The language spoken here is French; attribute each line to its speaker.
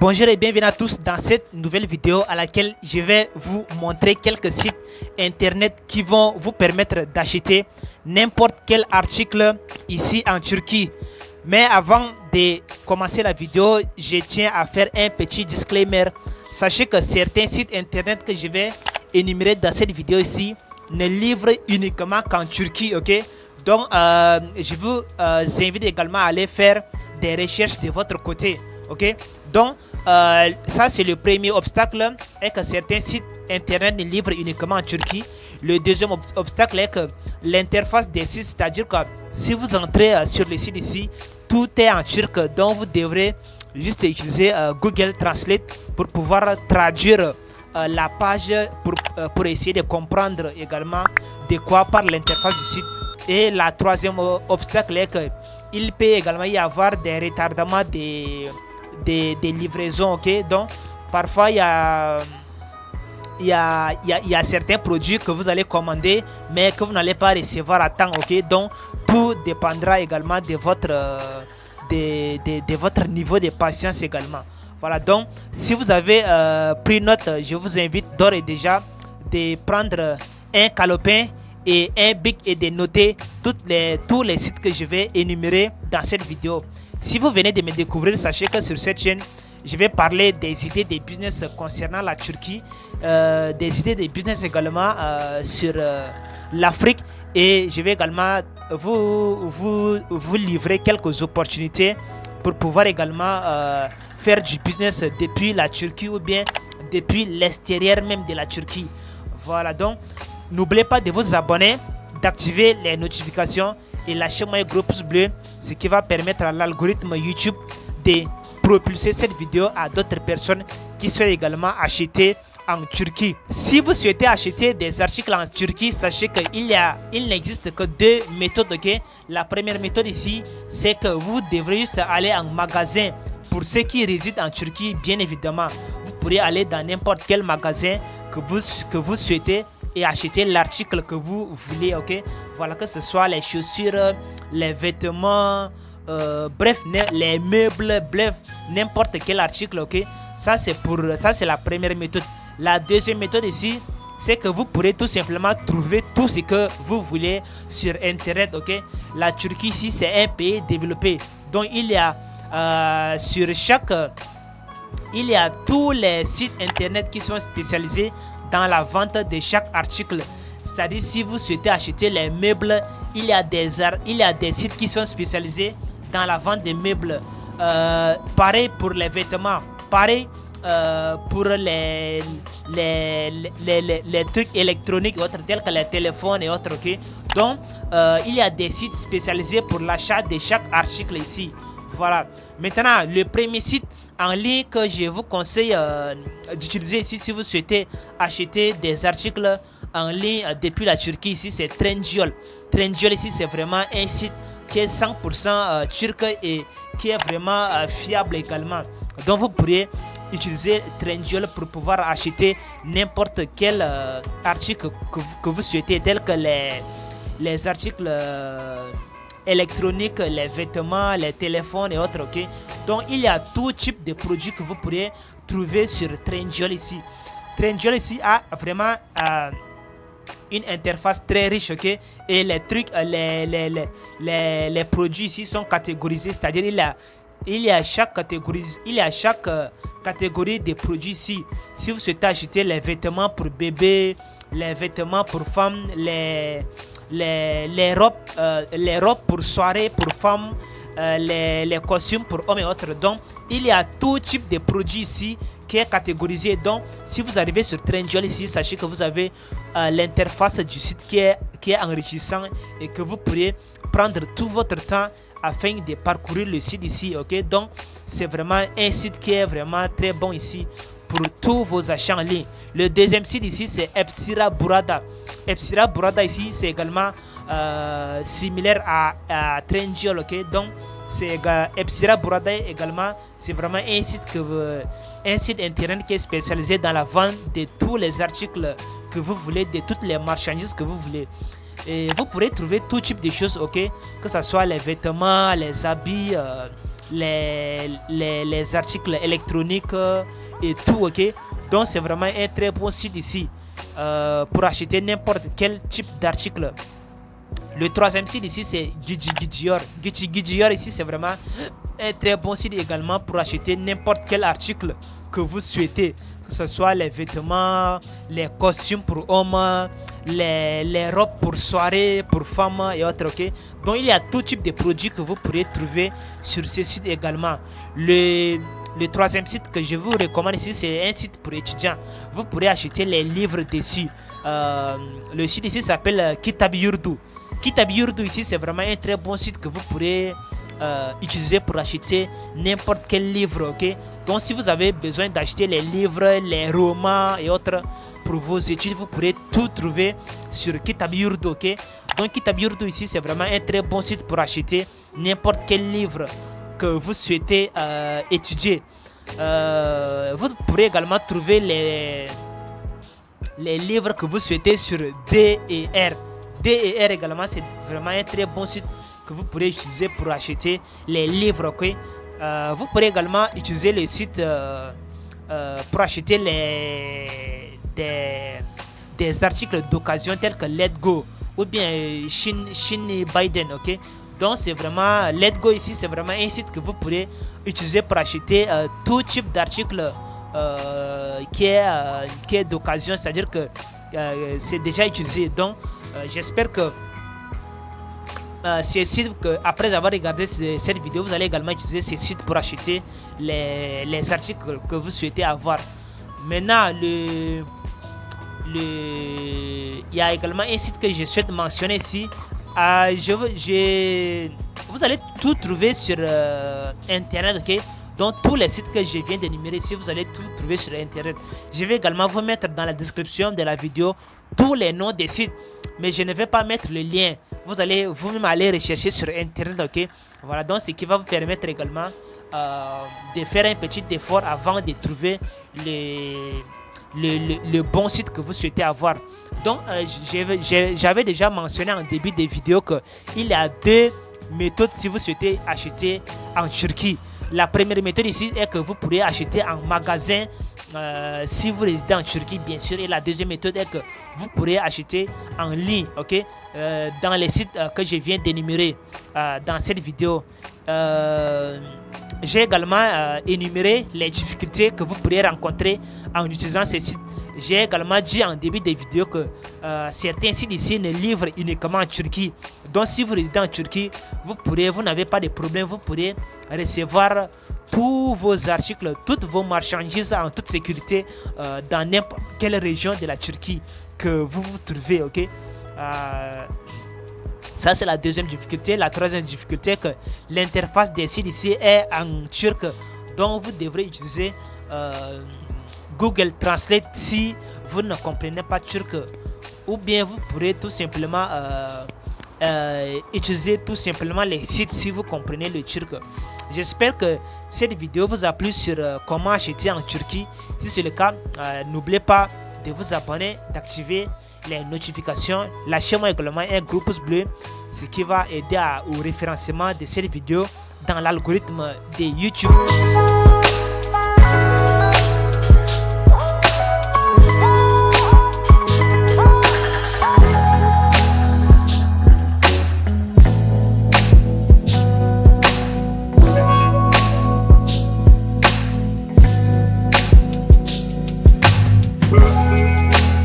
Speaker 1: Bonjour et bienvenue à tous dans cette nouvelle vidéo à laquelle je vais vous montrer quelques sites internet qui vont vous permettre d'acheter n'importe quel article ici en Turquie. Mais avant de commencer la vidéo, je tiens à faire un petit disclaimer. Sachez que certains sites internet que je vais énumérer dans cette vidéo ici ne livrent uniquement qu'en Turquie, ok? Donc je vous invite également à aller faire des recherches de votre côté, ok? Donc ça c'est le premier obstacle, est que certains sites internet ne livrent uniquement en Turquie. Le deuxième obstacle est que l'interface des sites, c'est-à-dire que si vous entrez sur le site ici, tout est en turc, donc vous devrez juste utiliser Google Translate pour pouvoir traduire la page pour essayer de comprendre également de quoi parle l'interface du site. Et la troisième obstacle est que il peut également y avoir des retardements des livraisons, ok? Donc parfois il y a certains produits que vous allez commander mais que vous n'allez pas recevoir à temps, ok? Donc tout dépendra également de votre niveau de patience également. Voilà, donc si vous avez pris note, je vous invite d'ores et déjà de prendre un calepin et un bic et de noter tous les sites que je vais énumérer dans cette vidéo. Si vous venez de me découvrir, sachez que sur cette chaîne, je vais parler des idées de business concernant la Turquie, des idées de business également sur l'Afrique, et je vais également vous livrer quelques opportunités pour pouvoir également faire du business depuis la Turquie ou bien depuis l'extérieur même de la Turquie. Voilà, donc n'oubliez pas de vous abonner, d'activer les notifications et lâchez-moi un gros pouce bleu, ce qui va permettre à l'algorithme YouTube de propulser cette vidéo à d'autres personnes qui souhaitent également acheter en Turquie. Si vous souhaitez acheter des articles en Turquie, sachez qu'il n'existe que deux méthodes, ok? La première méthode ici, c'est que vous devrez juste aller en magasin. Pour ceux qui résident en Turquie, bien évidemment, vous pourrez aller dans n'importe quel magasin que vous souhaitez et acheter l'article que vous voulez, ok? Voilà, que ce soit les chaussures, les vêtements, bref, les meubles, bref, n'importe quel article, ok? Ça c'est la première méthode. La deuxième méthode ici, c'est que vous pourrez tout simplement trouver tout ce que vous voulez sur internet, ok? La Turquie ici, c'est un pays développé, donc il y a tous les sites internet qui sont spécialisés dans la vente de chaque article. C'est-à-dire, si vous souhaitez acheter les meubles, il y a des sites qui sont spécialisés dans la vente des meubles. Pareil pour les vêtements, pareil pour les trucs électroniques et autres, tels que les téléphones et autres, ok? Donc il y a des sites spécialisés pour l'achat de chaque article ici. Voilà. Maintenant, le premier site en ligne que je vous conseille d'utiliser ici si vous souhaitez acheter des articles en ligne depuis la Turquie, ici c'est Trendyol. Trendyol ici c'est vraiment un site qui est 100% turc et qui est vraiment fiable également. Donc vous pourriez utiliser Trendyol pour pouvoir acheter n'importe quel article que vous souhaitez, tel que les articles électroniques, les vêtements, les téléphones et autres, ok? Donc il y a tout type de produits que vous pourrez trouver sur Trendyol ici. Trendyol ici a vraiment une interface très riche, ok? Et les trucs, les produits ici sont catégorisés, c'est-à-dire il y a chaque catégorie de produits ici. Si vous souhaitez acheter les vêtements pour bébé, les vêtements pour femmes, les robes pour soirée pour femmes, les costumes pour hommes et autres. Donc il y a tout type de produits ici qui est catégorisé. Donc si vous arrivez sur Trendyol ici, sachez que vous avez l'interface du site qui est enrichissant et que vous pourrez prendre tout votre temps afin de parcourir le site ici, ok? Donc c'est vraiment un site qui est vraiment très bon ici pour tous vos achats en ligne. Le deuxième site ici, c'est Epsira Burada. Epsira Burada ici, c'est également similaire à Trendyol, ok? Donc c'est Epsira Burada également, c'est vraiment un site internet qui est spécialisé dans la vente de tous les articles que vous voulez, de toutes les marchandises que vous voulez. Et vous pourrez trouver tout type de choses, ok? Que ce soit les vêtements, les habits, les articles électroniques et tout, ok. Donc c'est vraiment un très bon site ici pour acheter n'importe quel type d'article. Le troisième site ici c'est Gidiyor. Gidiyor ici c'est vraiment un très bon site également pour acheter n'importe quel article que vous souhaitez, que ce soit les vêtements, les costumes pour hommes, les robes pour soirée, pour femmes et autres, ok. Donc il y a tout type de produits que vous pourrez trouver sur ce site également. Le troisième site que je vous recommande ici, c'est un site pour étudiants. Vous pourrez acheter les livres dessus. Le site ici s'appelle Kitab Yurdu. Kitab Yurdu ici, c'est vraiment un très bon site que vous pourrez utiliser pour acheter n'importe quel livre, ok. Donc si vous avez besoin d'acheter les livres, les romans et autres pour vos études, vous pourrez tout trouver sur Kitab Yurdu, ok. Donc Kitab Yurdu ici, c'est vraiment un très bon site pour acheter n'importe quel livre que vous souhaitez étudier. Vous pourrez également trouver les livres que vous souhaitez sur DER. DER également, c'est vraiment un très bon site que vous pourrez utiliser pour acheter les livres, ok. Vous pourrez également utiliser le site pour acheter des articles d'occasion tels que Let's Go ou bien Shin Biden, ok. Donc c'est vraiment Let's Go ici, c'est vraiment un site que vous pourrez utiliser pour acheter tout type d'article qui est d'occasion, c'est-à-dire que c'est déjà utilisé. Donc j'espère que ces sites, après avoir regardé cette vidéo, vous allez également utiliser ces sites pour acheter les articles que vous souhaitez avoir. Maintenant, il y a également un site que je souhaite mentionner ici. Vous allez tout trouver sur internet, ok. Donc tous les sites que je viens d'énumérer ici, vous allez tout trouver sur internet. Je vais également vous mettre dans la description de la vidéo tous les noms des sites, mais je ne vais pas mettre le lien. Vous allez vous-même aller rechercher sur internet, ok. Voilà, donc ce qui va vous permettre également de faire un petit effort avant de trouver le bon site que vous souhaitez avoir. Donc j'avais déjà mentionné en début de vidéo qu'il y a deux méthodes si vous souhaitez acheter en Turquie. La première méthode ici est que vous pourrez acheter en magasin si vous résidez en Turquie, bien sûr. Et la deuxième méthode est que vous pourrez acheter en ligne, ok, dans les sites que je viens d'énumérer dans cette vidéo. J'ai également énuméré les difficultés que vous pourrez rencontrer en utilisant ces sites. J'ai également dit en début de vidéo que certains sites ici ne livrent uniquement en Turquie. Donc si vous résidez en Turquie, vous n'avez pas de problème, vous pourrez recevoir tous vos articles, toutes vos marchandises en toute sécurité dans n'importe quelle région de la Turquie que vous vous trouvez, ok. Ça c'est la deuxième difficulté. La troisième difficulté est que l'interface des sites ici est en turc, donc vous devrez utiliser Google Translate si vous ne comprenez pas turc, ou bien vous pourrez tout simplement utiliser tout simplement les sites si vous comprenez le turc. J'espère que cette vidéo vous a plu sur comment acheter en Turquie. Si c'est le cas, n'oubliez pas de vous abonner, d'activer les notifications. Lâchez-moi également un gros pouce bleu, ce qui va aider au référencement de cette vidéo dans l'algorithme de YouTube.